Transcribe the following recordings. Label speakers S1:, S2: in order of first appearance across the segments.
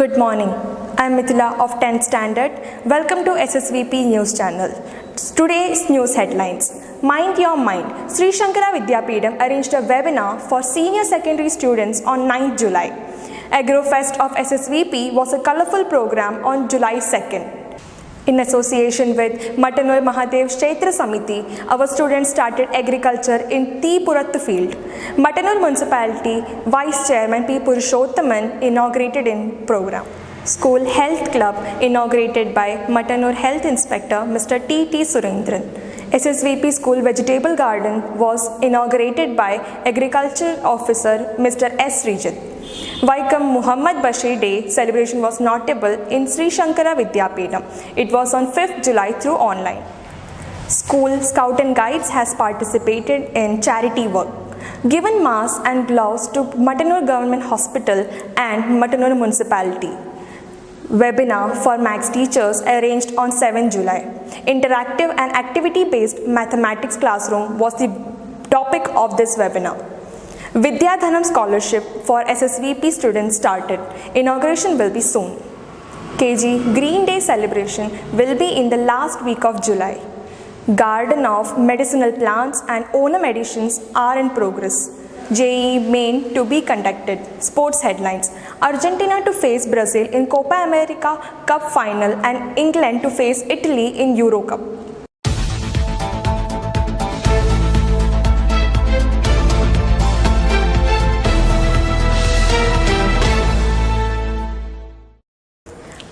S1: Good morning. I am Mithila of 10th Standard. Welcome to SSVP News Channel. Today's news headlines. Mind Your Mind. Sri Shankara Vidyapeetham arranged a webinar for senior secondary students on 9th July. AgroFest of SSVP was a colorful program on July 2nd. In association with Mattanur Mahadev Kshetra Samiti, our students started agriculture in T. Purathu field. Mattanur Municipality Vice Chairman P. Purushottaman inaugurated in program. School Health Club inaugurated by Mattanur Health Inspector Mr. T. T. Surendran. SSVP School Vegetable Garden was inaugurated by Agriculture Officer Mr. S. Rijit. Vaikam Muhammad Bashir Day celebration was notable in Sri Shankara Vidyapeetham. It was on 5th July through online. School Scout and Guides has participated in charity work. Given masks and gloves to Mattanur Government Hospital and Mattanur Municipality. Webinar for Maths teachers arranged on 7th July. Interactive and activity-based mathematics classroom was the topic of this webinar. Vidyadhanam scholarship for SSVP students started. Inauguration will be soon. KG Green Day celebration will be in the last week of July. Garden of medicinal plants and Onam editions are in progress. JEE main to be conducted. Sports headlines. Argentina to face Brazil in Copa America Cup final and England to face Italy in Euro Cup.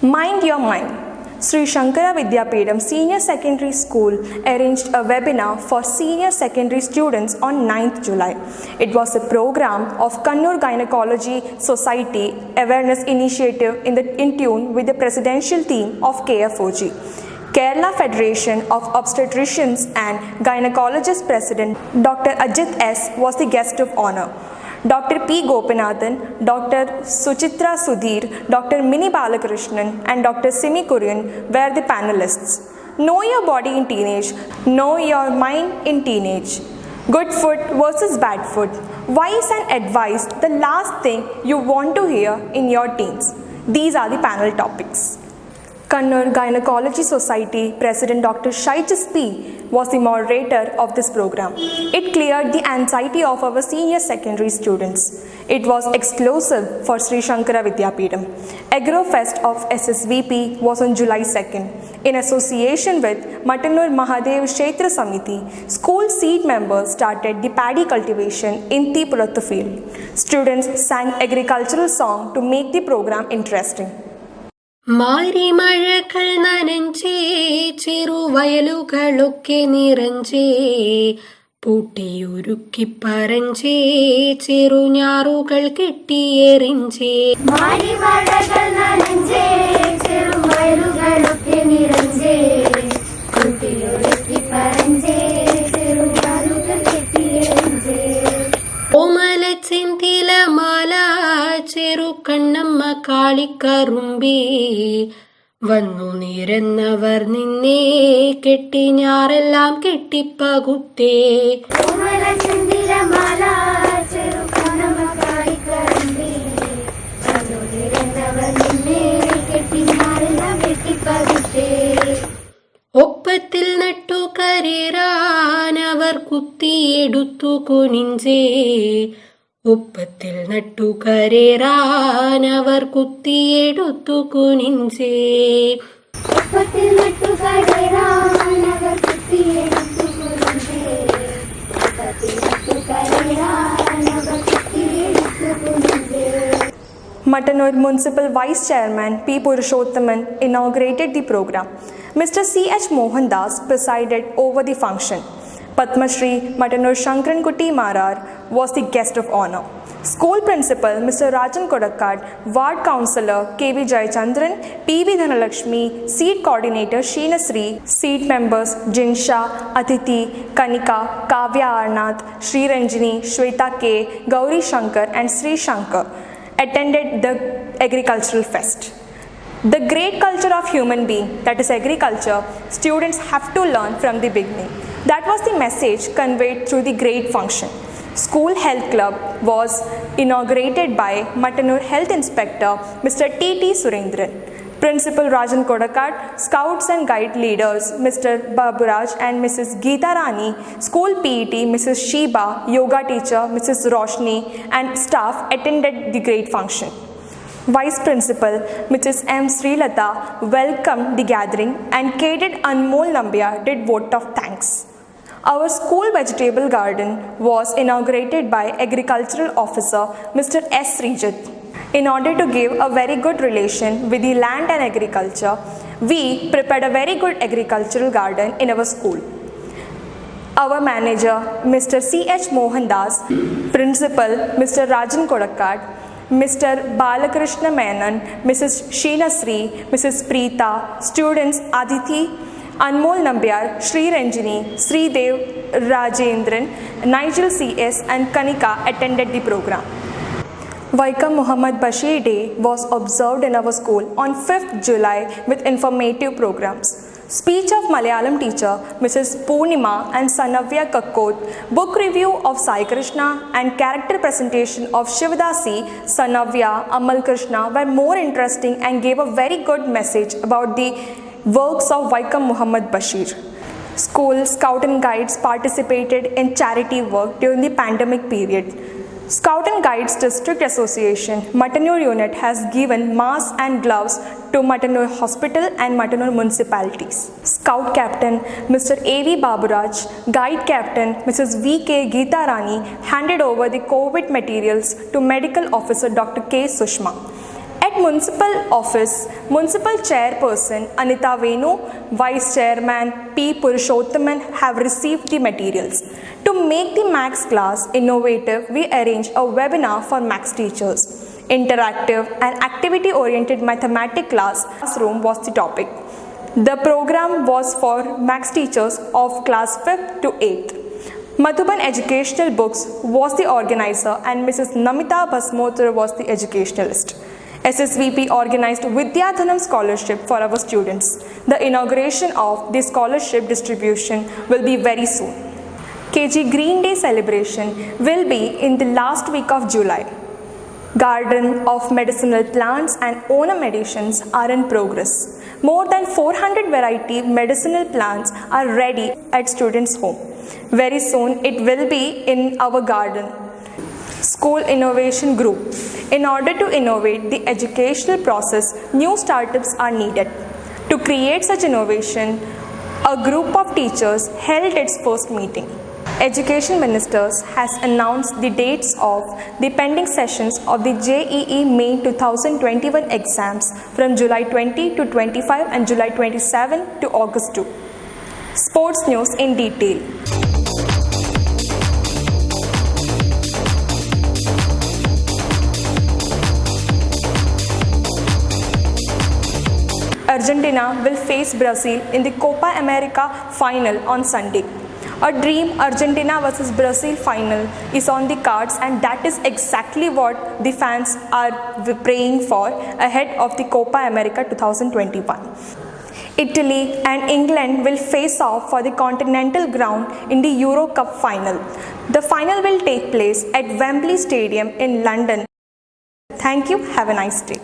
S1: Mind Your Mind. Sri Shankara Vidyapeetham Senior Secondary School arranged a webinar for senior secondary students on 9th July. It was a program of Kannur Gynecology Society Awareness Initiative in tune with the presidential theme of KFOG. Kerala Federation of Obstetricians and Gynecologists President Dr. Ajit S. was the guest of honor. Dr. P. Gopinathan, Dr. Suchitra Sudhir, Dr. Mini Balakrishnan and Dr. Simi Kurian were the panelists. Know your body in teenage, know your mind in teenage. Good food versus bad food. Wise and advice, the last thing you want to hear in your teens. These are the panel topics. Kannur Gynecology Society President Dr. Shaijas P. was the moderator of this program. It cleared the anxiety of our senior secondary students. It was exclusive for Sri Shankara Vidyapeetham. AgroFest of SSVP was on July 2nd. In association with Mattanur Mahadev Kshetra Samiti, school seed members started the paddy cultivation in T. Purathu field. Students sang agricultural song to make the program interesting.
S2: മാരി മഴകൾ നനഞ്ചേ ചെറുവയലുകളൊക്കെ നിറഞ്ചേ പൂട്ടിയൊരുക്കി പറഞ്ചേ ചെറുഞാറുകൾ കെട്ടിയെറിഞ്ചേ
S3: മാരി മഴകൾ നനഞ്ചേ ചെറുവയലുകളൊക്കെ നിറഞ്ചേ പൂട്ടിയൊരുക്കി പറഞ്ചേ ചെറുഞാറുകൾ കെട്ടിയെറിഞ്ചേ
S2: ഓമല ചെന്തില മാല ചെറു കണ്ണമ്മ കാളിക്കറുമ്പി വന്നു നിരന്നവർ നിന്നെ കെട്ടി ഞാറെല്ലാം കെട്ടിപ്പകുത്തേ
S3: ഓമല ചെന്തില മാല ചെറു കണ്ണമ്മ കാളിക്കറുമ്പി വന്നു നിരന്നവർ നിന്നെ കെട്ടി ഞാറെല്ലാം കെട്ടിപ്പകുത്തേ
S2: ഒപ്പത്തിൽ നട്ടു കരേറാനവർ കുത്തിയെടുത്തു കുനിഞ്ചേ ഒപ്പത്തിൽ നട്ടു കരേറാനവർ കുത്തിയെടുത്തു കുനിഞ്ചേ
S3: ഒപ്പത്തിൽ നട്ടു കരേറാനവർ കുത്തിയെടുത്തു കുനിഞ്ചേ ഒപ്പത്തിൽ നട്ടു കരേറാനവർ കുത്തിയെടുത്തു കുനിഞ്ചേ.
S1: Mattanur Municipal Vice Chairman P. Purushottaman inaugurated the program. Mr. C. H. Mohandas presided over the function. Padma Shri Mattanur Shankarankutti Marar was the guest of honor. School Principal Mr. Rajan Kodakkad, Ward Councillor K.V. Jayachandran, P.V. Dhanalakshmi, Seat Coordinator Sheena Sri, Seat Members Jinsha, Aditi, Kanika, Kavya Arnath, Sri Ranjini, Shweta K, Gauri Shankar and Sri Shankar attended the agricultural fest. The great culture of human being, that is agriculture, students have to learn from the beginning. That was the message conveyed through the great function. School Health Club was inaugurated by Matanur Health Inspector Mr. T.T. Surendran. Principal Rajan Kodakad, Scouts and Guide leaders Mr. Baburaj and Mrs. Geeta Rani, School PET Mrs. Sheba, Yoga teacher Mrs. Roshni and staff attended the great function. Vice Principal Mrs. M. Srilata welcomed the gathering and Cadet Anmol Nambia did vote of thanks. Our school vegetable garden was inaugurated by Agricultural Officer Mr. S. Srijit. In order to give a very good relation with the land and agriculture, we prepared a very good agricultural garden in our school. Our manager Mr. C. H. Mohandas, Principal Mr. Rajan Kodakad, Mr. Balakrishna Menon, Mrs. Sheena Sri, Mrs. Preeta, students Aditi, Anmol Nambiar, Sri Ranjini, Sri Dev Rajendran, Nigel C.S. and Kanika attended the program. Vaikam Muhammad Bashir Day was observed in our school on 5th July with informative programs. Speech of Malayalam teacher Mrs. Poonima and Sanavya Kakkot, book review of Sai Krishna and character presentation of Shivadasi, Sanavya, Amal Krishna were more interesting and gave a very good message about the works of Vaikam Muhammad Bashir. School Scout and Guides participated in charity work during the pandemic period. Scout and Guides District Association Matanur unit has given masks and gloves to Matanur Hospital and Matanur municipalities. Scout Captain Mr. A.V. Baburaj, Guide Captain Mrs. V.K. Geeta Rani handed over the COVID materials to Medical Officer Dr. K. Sushma. At Municipal Office, Municipal Chairperson Anita Venu, Vice Chairman P. Purushottaman have received the materials. To make the Max class innovative, we arranged a webinar for Max teachers. Interactive and activity-oriented mathematics classroom was the topic. The program was for Max teachers of class 5th to 8th. Madhuban Educational Books was the organizer and Mrs. Namita Basmotra was the educationalist. SSVP organized Vidyadhanam scholarship for our students. The inauguration of the scholarship distribution will be very soon. KG Green Day celebration will be in the last week of July. Garden of medicinal plants and Onam editions are in progress. More than 400 variety medicinal plants are ready at students' home. Very soon it will be in our garden. School Innovation Group. In order to innovate the educational process, new startups are needed. To create such innovation, a group of teachers held its first meeting. Education Ministers has announced the dates of the pending sessions of the JEE May 2021 exams from July 20 to 25 and July 27 to August 2. Sports news in detail. Argentina will face Brazil in the Copa America final on Sunday. A dream Argentina versus Brazil final is on the cards, and that is exactly what the fans are praying for ahead of the Copa America 2021. Italy and England will face off for the continental ground in the Euro Cup final. The final will take place at Wembley Stadium in London. Thank you. Have a nice day.